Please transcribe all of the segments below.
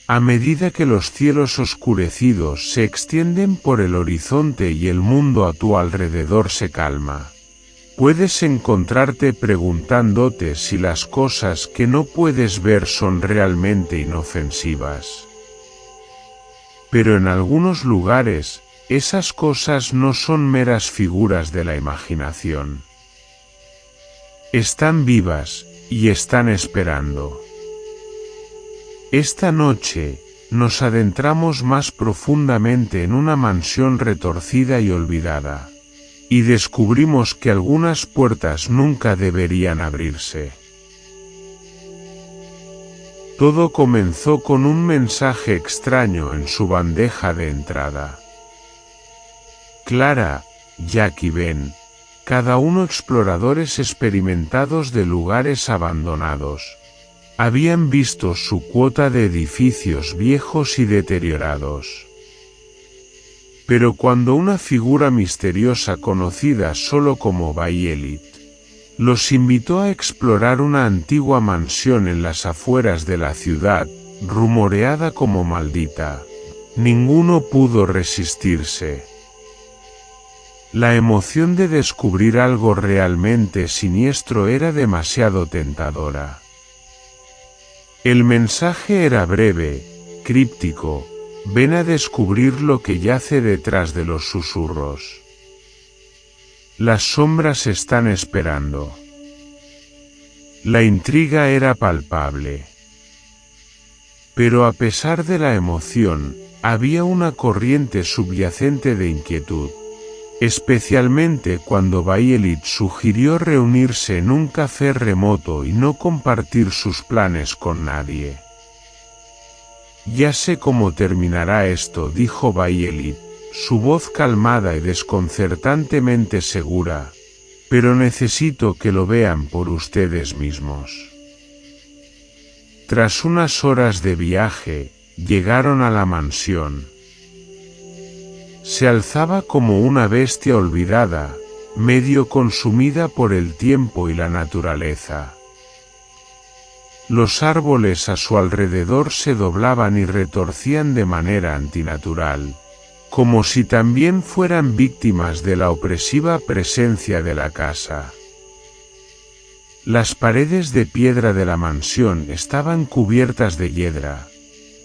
A medida que los cielos oscurecidos se extienden por el horizonte y el mundo a tu alrededor se calma, puedes encontrarte preguntándote si las cosas que no puedes ver son realmente inofensivas. Pero en algunos lugares, esas cosas no son meras figuras de la imaginación. Están vivas, y están esperando. Esta noche, nos adentramos más profundamente en una mansión retorcida y olvidada, y descubrimos que algunas puertas nunca deberían abrirse. Todo comenzó con un mensaje extraño en su bandeja de entrada. Clara, Jack y Ben, cada uno exploradores experimentados de lugares abandonados, habían visto su cuota de edificios viejos y deteriorados. Pero cuando una figura misteriosa conocida solo como Bayelit los invitó a explorar una antigua mansión en las afueras de la ciudad, rumoreada como maldita, ninguno pudo resistirse. La emoción de descubrir algo realmente siniestro era demasiado tentadora. El mensaje era breve, críptico: ven a descubrir lo que yace detrás de los susurros. Las sombras están esperando. La intriga era palpable. Pero a pesar de la emoción, había una corriente subyacente de inquietud, especialmente cuando Bayelit sugirió reunirse en un café remoto y no compartir sus planes con nadie. Ya sé cómo terminará esto, dijo Bayelit, su voz calmada y desconcertantemente segura, pero necesito que lo vean por ustedes mismos. Tras unas horas de viaje, llegaron a la mansión. Se alzaba como una bestia olvidada, medio consumida por el tiempo y la naturaleza. Los árboles a su alrededor se doblaban y retorcían de manera antinatural, como si también fueran víctimas de la opresiva presencia de la casa. Las paredes de piedra de la mansión estaban cubiertas de hiedra,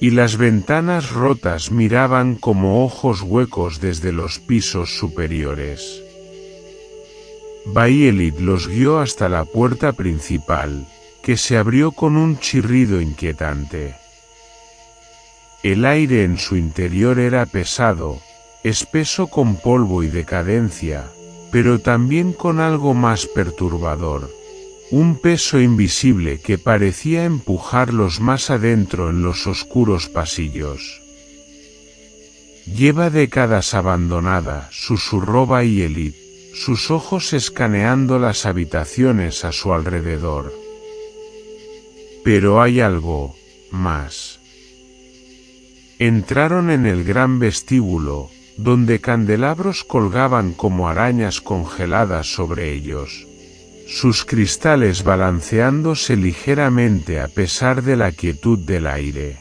y las ventanas rotas miraban como ojos huecos desde los pisos superiores. Bayelit los guió hasta la puerta principal, que se abrió con un chirrido inquietante. El aire en su interior era pesado, espeso con polvo y decadencia, pero también con algo más perturbador: un peso invisible que parecía empujarlos más adentro en los oscuros pasillos. Lleva décadas abandonada, susurró Bayelit, sus ojos escaneando las habitaciones a su alrededor. Pero hay algo más. Entraron en el gran vestíbulo, donde candelabros colgaban como arañas congeladas sobre ellos, sus cristales balanceándose ligeramente a pesar de la quietud del aire.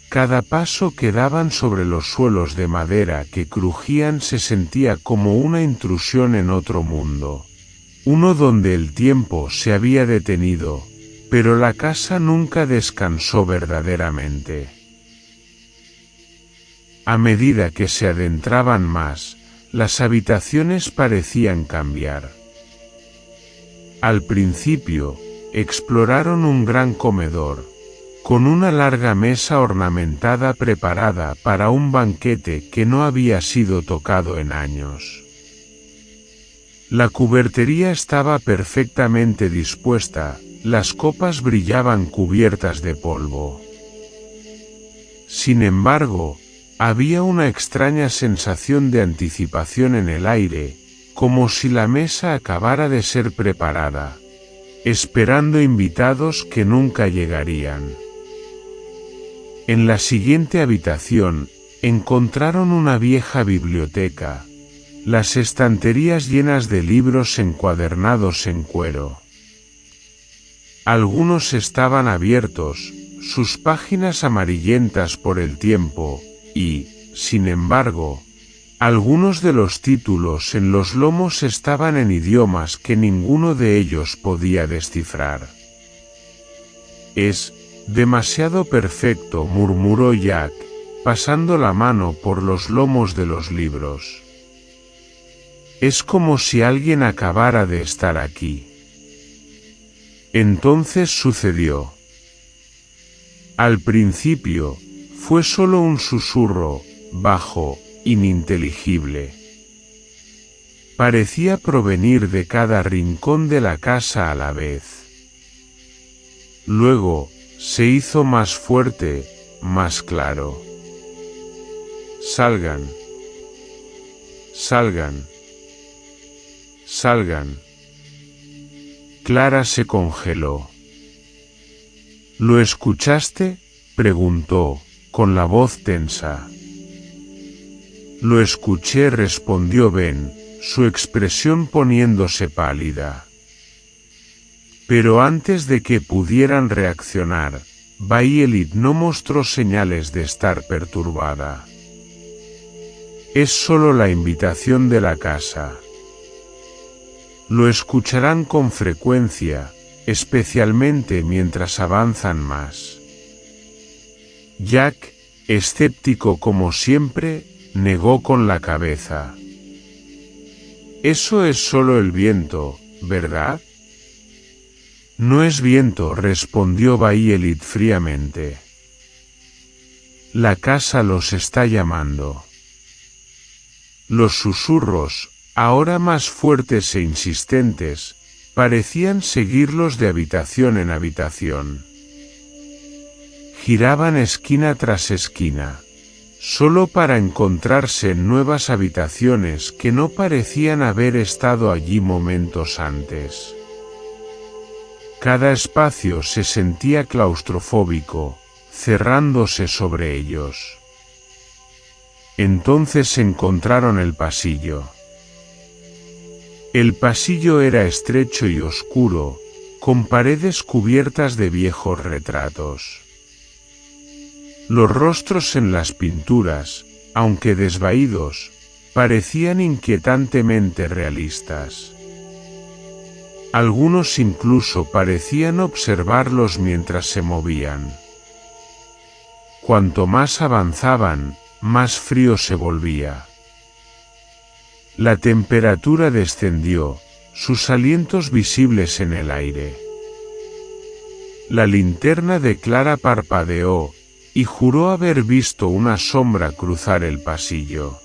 Cada paso que daban sobre los suelos de madera que crujían se sentía como una intrusión en otro mundo, uno donde el tiempo se había detenido, pero la casa nunca descansó verdaderamente. A medida que se adentraban más, las habitaciones parecían cambiar. Al principio, exploraron un gran comedor, con una larga mesa ornamentada preparada para un banquete que no había sido tocado en años. La cubertería estaba perfectamente dispuesta, las copas brillaban cubiertas de polvo. Sin embargo, había una extraña sensación de anticipación en el aire, como si la mesa acabara de ser preparada, esperando invitados que nunca llegarían. En la siguiente habitación, encontraron una vieja biblioteca, las estanterías llenas de libros encuadernados en cuero. Algunos estaban abiertos, sus páginas amarillentas por el tiempo, y, sin embargo, algunos de los títulos en los lomos estaban en idiomas que ninguno de ellos podía descifrar. «Es demasiado perfecto», murmuró Jack, pasando la mano por los lomos de los libros. «Es como si alguien acabara de estar aquí». Entonces sucedió. Al principio, fue solo un susurro, bajo, ininteligible. Parecía provenir de cada rincón de la casa a la vez. Luego, se hizo más fuerte, más claro. «Salgan. Salgan. Salgan». Clara se congeló. «¿Lo escuchaste?», preguntó, con la voz tensa. «Lo escuché», respondió Ben, su expresión poniéndose pálida. Pero antes de que pudieran reaccionar, Violet no mostró señales de estar perturbada. «Es solo la invitación de la casa. Lo escucharán con frecuencia, especialmente mientras avanzan más». Jack, escéptico como siempre, negó con la cabeza. «Eso es solo el viento, ¿verdad?». «No es viento», respondió Violet fríamente. «La casa los está llamando». Los susurros, ahora más fuertes e insistentes, parecían seguirlos de habitación en habitación. Giraban esquina tras esquina, solo para encontrarse en nuevas habitaciones que no parecían haber estado allí momentos antes. Cada espacio se sentía claustrofóbico, cerrándose sobre ellos. Entonces encontraron el pasillo. El pasillo era estrecho y oscuro, con paredes cubiertas de viejos retratos. Los rostros en las pinturas, aunque desvaídos, parecían inquietantemente realistas. Algunos incluso parecían observarlos mientras se movían. Cuanto más avanzaban, más frío se volvía. La temperatura descendió, sus alientos visibles en el aire. La linterna de Clara parpadeó, y juró haber visto una sombra cruzar el pasillo.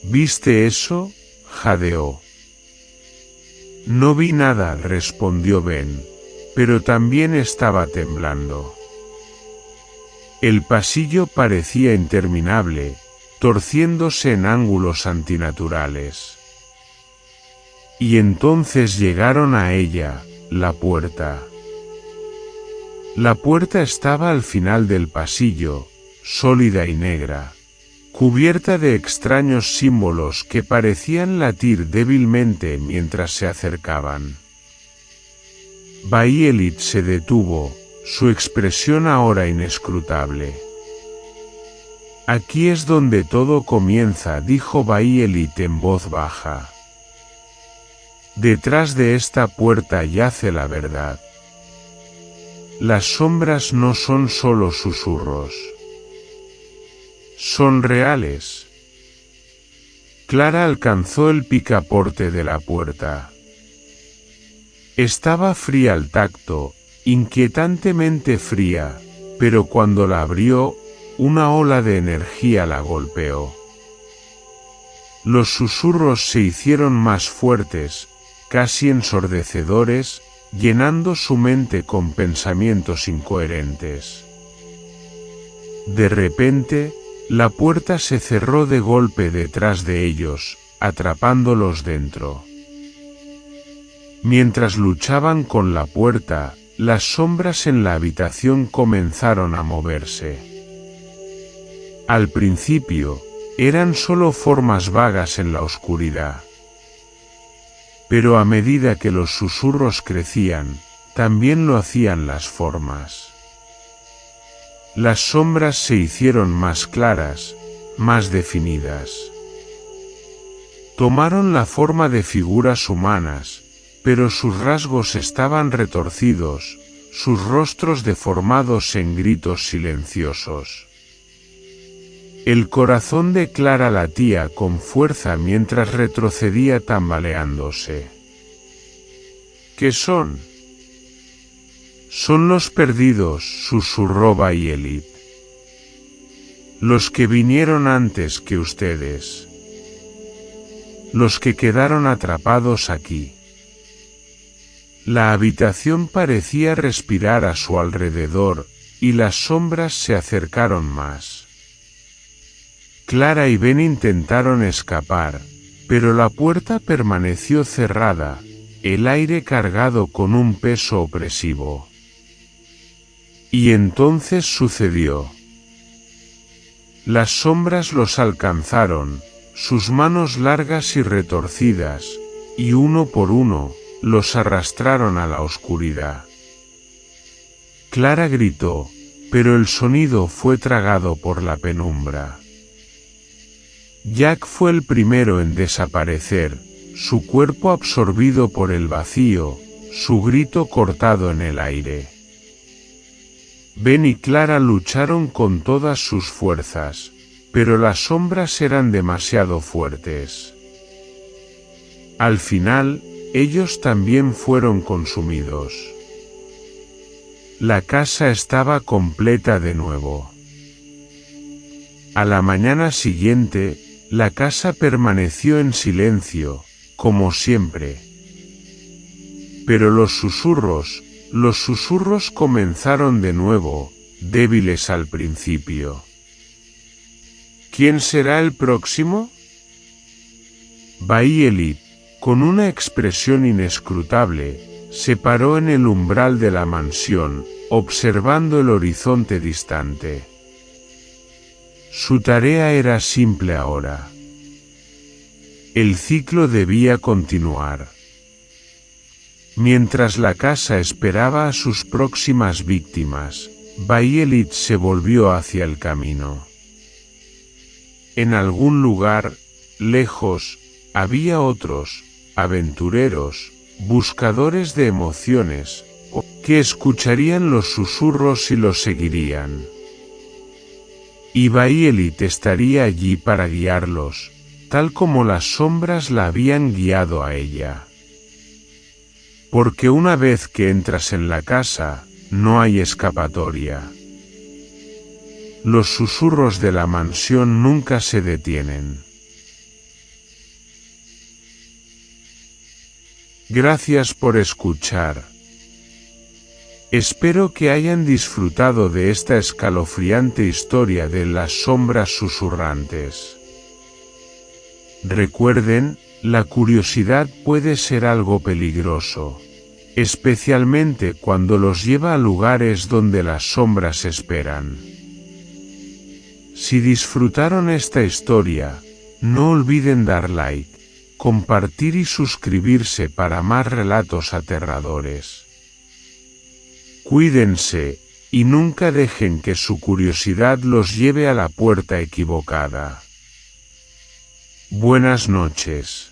«¿Viste eso?», jadeó. «No vi nada», respondió Ben, pero también estaba temblando. El pasillo parecía interminable, torciéndose en ángulos antinaturales. Y entonces llegaron a ella, la puerta. La puerta estaba al final del pasillo, sólida y negra, cubierta de extraños símbolos que parecían latir débilmente mientras se acercaban. Violet se detuvo, su expresión ahora inescrutable. «Aquí es donde todo comienza», dijo Violet en voz baja. «Detrás de esta puerta yace la verdad. Las sombras no son solo susurros. Son reales». Clara alcanzó el picaporte de la puerta. Estaba fría al tacto, inquietantemente fría, pero cuando la abrió, una ola de energía la golpeó. Los susurros se hicieron más fuertes, casi ensordecedores, llenando su mente con pensamientos incoherentes. De repente, la puerta se cerró de golpe detrás de ellos, atrapándolos dentro. Mientras luchaban con la puerta, las sombras en la habitación comenzaron a moverse. Al principio, eran solo formas vagas en la oscuridad. Pero a medida que los susurros crecían, también lo hacían las formas. Las sombras se hicieron más claras, más definidas. Tomaron la forma de figuras humanas, pero sus rasgos estaban retorcidos, sus rostros deformados en gritos silenciosos. El corazón de Clara latía con fuerza mientras retrocedía tambaleándose. ¿Qué son? Son los perdidos, susurró Violet. Los que vinieron antes que ustedes. Los que quedaron atrapados aquí. La habitación parecía respirar a su alrededor, y las sombras se acercaron más. Clara y Ben intentaron escapar, pero la puerta permaneció cerrada, el aire cargado con un peso opresivo. Y entonces sucedió. Las sombras los alcanzaron, sus manos largas y retorcidas, y uno por uno, los arrastraron a la oscuridad. Clara gritó, pero el sonido fue tragado por la penumbra. Jack fue el primero en desaparecer, su cuerpo absorbido por el vacío, su grito cortado en el aire. Ben y Clara lucharon con todas sus fuerzas, pero las sombras eran demasiado fuertes. Al final, ellos también fueron consumidos. La casa estaba completa de nuevo. A la mañana siguiente, la casa permaneció en silencio, como siempre. Pero los susurros comenzaron de nuevo, débiles al principio. ¿Quién será el próximo? Violet, con una expresión inescrutable, se paró en el umbral de la mansión, observando el horizonte distante. Su tarea era simple ahora. El ciclo debía continuar. Mientras la casa esperaba a sus próximas víctimas, Violet se volvió hacia el camino. En algún lugar, lejos, había otros, aventureros, buscadores de emociones, que escucharían los susurros y los seguirían. Y Violet estaría allí para guiarlos, tal como las sombras la habían guiado a ella. Porque una vez que entras en la casa, no hay escapatoria. Los susurros de la mansión nunca se detienen. Gracias por escuchar. Espero que hayan disfrutado de esta escalofriante historia de las sombras susurrantes. Recuerden, la curiosidad puede ser algo peligroso, especialmente cuando los lleva a lugares donde las sombras esperan. Si disfrutaron esta historia, no olviden dar like, compartir y suscribirse para más relatos aterradores. Cuídense, y nunca dejen que su curiosidad los lleve a la puerta equivocada. Buenas noches.